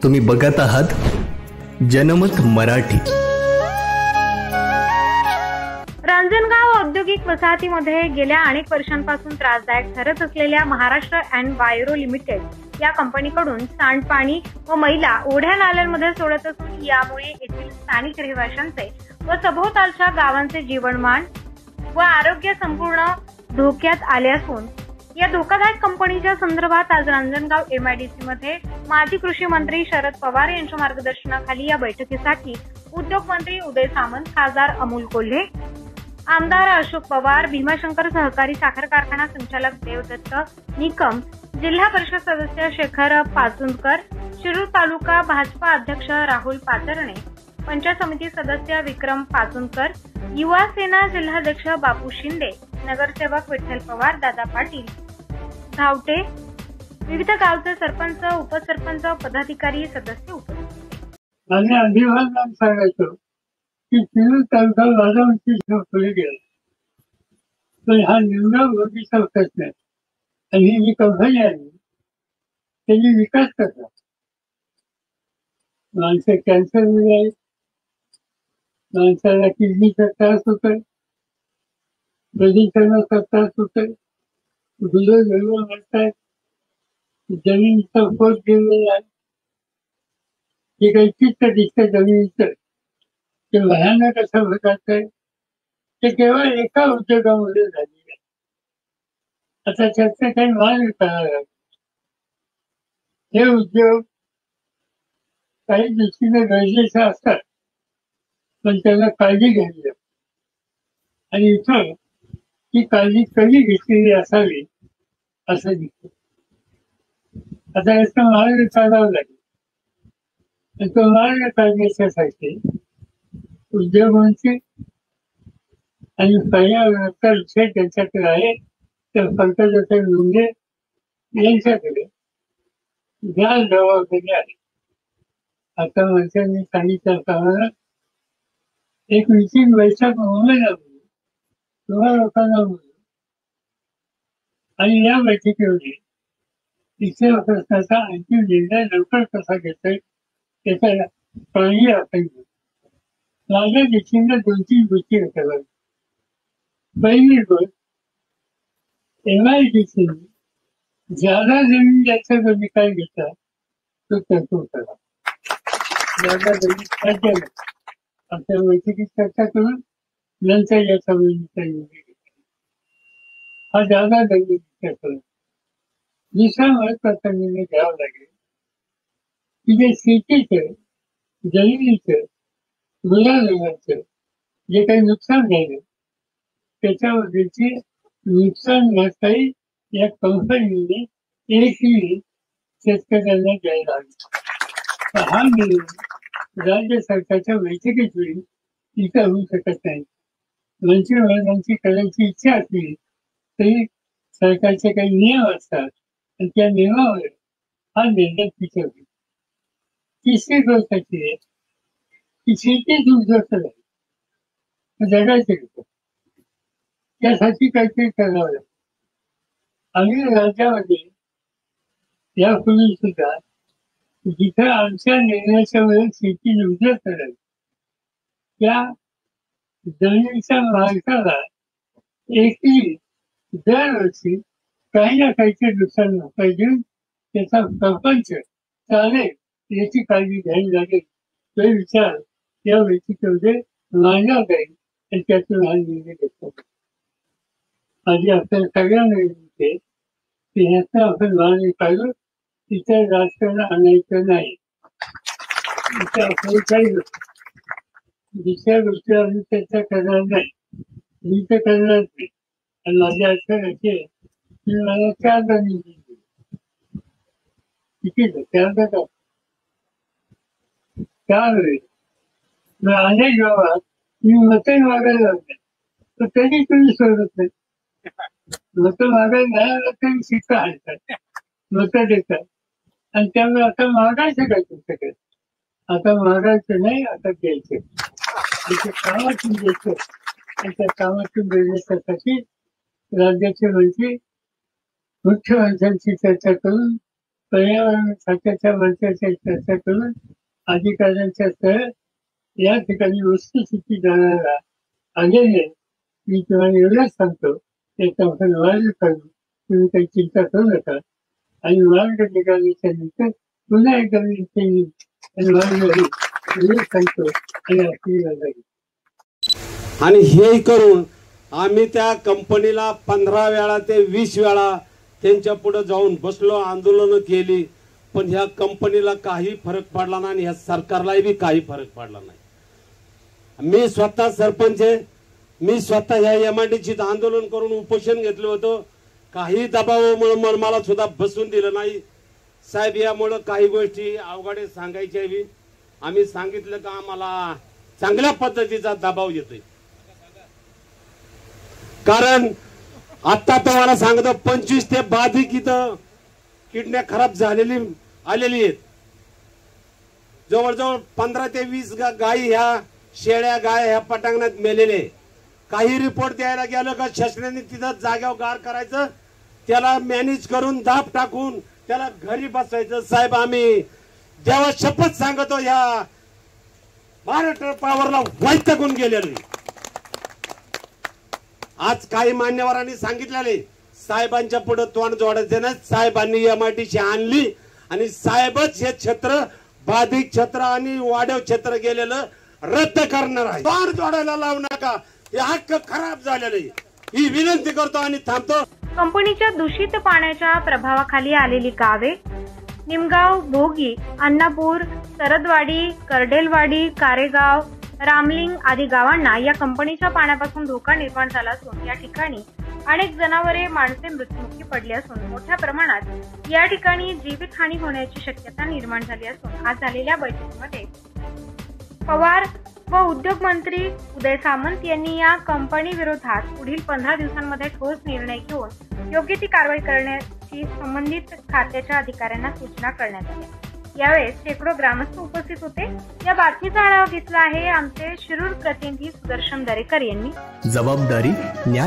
तुम्ही बघत आहात जनमत मराठी. रांजणगाव औद्योगिक वसाहतीमध्ये गेल्या अनेक वर्षांपासून त्रासदायक ठरत असलेल्या महाराष्ट्र अँड वायरो लिमिटेड या कंपनीकडून सांडपाणी व मैला ओढ्या नाल्यांमध्ये सोडत असून यामुळे येथील स्थानिक रहिवाशांचे व सभोवतालच्या गावांचे जीवनमान व आरोग्य संपूर्ण धोक्यात आले असून या धोकादायक कंपनीच्या संदर्भात आज रांजणगाव MIDC मध्ये माजी कृषी मंत्री शरद पवार यांच्या मार्गदर्शनाखाली या बैठकीसाठी उद्योग मंत्री उदय सामंत, खासदार अमोल कोल्हे, आमदार अशोक पवार, भीमाशंकर सहकारी साखर कारखाना संचालक देवदत्त निकम, जिल्हा परिषद सदस्य शेखर पाचुंदकर, शिरूर तालुका भाजपा अध्यक्ष राहुल पाचरणे, पंचायत समिती सदस्य विक्रम पाचुंदकर, युवा सेना जिल्हाध्यक्ष बापू शिंदे, नगरसेवक विठ्ठल पवार, दादा पाटील धावटे, विविध गावचे सरपंच, उपसरपंच, पदाधिकारी, सदस्य उपस्थित. माझे अभिवादन सांगायचो की शिरूर तालुका वादावरती पुढे गेला तर हा निवडा वर्गीचा प्रश्न आहे. आणि ही जी कंपनी आहे त्याची विकास करतात. माणसं कॅन्सर आहे, माणसाला किडनीचा त्रास होतोय, प्रदूषणाचा त्रास होतोय, गुजर जळवळ म्हणतायत, जमिनीचा पोट गेलेला आहे. जे काही चित्त दिसतं जमिनीचं ते भयानक असं प्रकारचं आहे. ते केवळ एका उद्योगामध्ये झालेलं आहे. आता त्याचा काही मार्ग करावा. हे उद्योग काही दृष्टीने गरजेचे असतात पण त्याला काळजी घ्यावी लागते. आणि इथं ही काळजी कधी घेतलेली असावी असं दिसतं. आता याचा मार्ग काढावा लागेल. आणि तो मार्ग काढण्यासाठी उद्योगांची आणि पर्यावरणाचा विषय त्यांच्याकडे आहे तर पंकजाताई मुंडे यांच्याकडे ज्या जबाबदारी आहे. आता माणसांनी सांगितल्याप्रमाणे एक विचित्र बैठक मुंबईला तेव्हा लोकांना बोललो आणि या बैठकीमध्ये तिसऱ्या प्रश्नाचा अंतिम निर्णय लवकर कसा घेतोय त्याचा काळजी आपण घेऊ. माझ्या दृष्टीने 2-3 गोष्टी होत्या. पहिली गोष्ट, MIDC ज्यादा जमीन ज्याचा तुम्ही काय घेता तो तरतूद करा. ज्यादा जमीन काय केलं आमच्या बैठकीत चर्चा करून नंतर या जमिनीचा निर्णय घेतला. हा ज्यादा जमिनीचा करून दुसरा महत्वाचा निर्णय घ्यावा लागेल की जे शेतीचं, जमिनीचं, गुलाबाचं जे काही नुकसान झालं त्याच्यावरची नुकसान भरपाई या कंपनीने एकही शेतकऱ्यांना द्यायला हवी. हा निर्णय राज्य सरकारच्या बैठकीत होईल इथं होऊ शकत नाही. मंत्रिमंडळांची करायची इच्छा असली तरी सरकारचे काही नियम असतात आणि त्या नियमावर हा निर्णय तिथे होईल. तिसरी गोष्ट अशी आहे की शेतीच उद्ध्वस्त झाली, जगायचे लोक त्यासाठी काहीतरी करावं लागेल. आणि राज्यामध्ये यापूर्वी सुद्धा जिथं आमच्या निर्णयाच्या वेळेस शेती उद्ध्वस्त झाली त्या जमिनीच्या मालकाला एकही दरवर्षी काही ना काहीचे नुकसान भरपाई देऊन त्याचा प्रपंच चालेल याची काळजी घ्यावी लागेल. तो विचार या बैठकीमध्ये मांडला जाईल आणि त्यातून हा निर्णय घेतला. आधी आपल्याला सगळ्यांना विनंती की ह्याचा आपण मागणी काढू. तिथं राजकारण आणायचं नाही. इथं आपल्याला काही दुसऱ्या गोष्टी आम्ही चर्चा करणार नाही. मी तर करणार नाही. आणि माझी अडचण अशी आहे की मला 4दा निधी दिली. किती 4दा त्यावेळी अनेक गावात मी मतं मागायला लागले तर त्यांनी तुम्ही सोडत नाही. मतं मागायला नाही आलं तरी शिक्का आणतात, मतं देतात. आणि त्यामुळे आता मागायचं काय तुमच्याकडे? आता मागायचं नाही, आता द्यायचं. त्याच्या कामातून द्यायचं आणि त्या कामातून देण्यासाठी राज्याचे मंत्री मुख्यमंत्र्यांची चर्चा करून पर्यावरण खात्याच्या मंत्र्याच्या चर्चा करून अधिकाऱ्यांच्या या ठिकाणी वस्तुस्थिती जाणारा आलेले मी तुम्हाला एवढंच सांगतो त्याच्यामध्ये मार्ग काढू, तुम्ही काही चिंता करू नका आणि मार्ग निघाल्याच्या नंतर पुन्हा एकदा मी सांगतो आणि आशीर्वाद आहे. आणि हे करून आम्ही त्या कंपनीला 15 वेळा ते 20 वेळा त्यांच्या पुढे जाऊन बसलो, आंदोलन केली, पण ह्या कंपनीला काही फरक पडला नाही आणि ह्या सरकारलाही बी काही फरक पडला नाही. मी स्वतः सरपंच आहे, मी स्वतः ह्या एमआयडीसीत आंदोलन करून उपोषण घेतलं होतं. काही दबावामुळे मला सुद्धा बसून दिलं नाही. साहेब यामुळे काही गोष्टी अवघडे सांगायच्या बी आम्ही सांगितलं का आम्हाला चांगल्या पद्धतीचा दबाव येतोय. कारण आता तुम्हाला सांगतो 25 ते बाधिक इथं किडण्या खराब झालेली आलेली आहेत. जवळजवळ 15 ते 20 गायी ह्या शेळ्या गाय ह्या पटांगणात मेलेले. काही रिपोर्ट द्यायला गेलं का शासनाने तिथं जाग्यावर गार करायचं, त्याला मॅनेज करून दाब टाकून त्याला घरी बसवायचं. साहेब आम्ही जेव्हा शपथ सांगतो ह्या महाराष्ट्र पॉवरला वैतागून गेलेलो. आज काही मान्यवरांनी सांगितलेले साहेबांच्या पुढे तोंड जोडायचे ना, साहेबांनी एमआयडीसी आणली आणि साहेबच हे क्षेत्र बाधित क्षेत्र आणि वाढव क्षेत्र गेलेलं रद्द करणार आहे. तोंड जोडायला लावू नका, हे हक्क खराब झालेले ही विनंती करतो आणि थांबतो. कंपनीच्या दूषित पाण्याच्या प्रभावाखाली आलेली गावे निमगाव, भोगी, अण्णापूर, सरदवाडी, करडेलवाडी, कारेगाव, रामलिंग आदी गावांना या कंपनीच्या पाण्यापासून धोका निर्माण झाला असून या ठिकाणी अनेक जनावरे, माणसे मृत्युमुखी पडली असून मोठ्या प्रमाणात या ठिकाणी जीवितहानी होण्याची शक्यता निर्माण झाली असून आज झालेल्या बैठकीमध्ये पवार व उद्योग मंत्री उदय सामंत यांनी या कंपनी विरोधात पुढील 15 दिवसांमध्ये ठोस निर्णय घेऊन योग्य ती कारवाई करण्याची संबंधित खात्याच्या अधिकाऱ्यांना सूचना करण्यात आल्या. यावेळेस शेकडो ग्रामस्थ उपस्थित होते. या बातमीचा आढावा घेतला आहे आमचे शिरूर प्रतिनिधी सुदर्शन दरेकर यांनी. जबाबदारी न्याय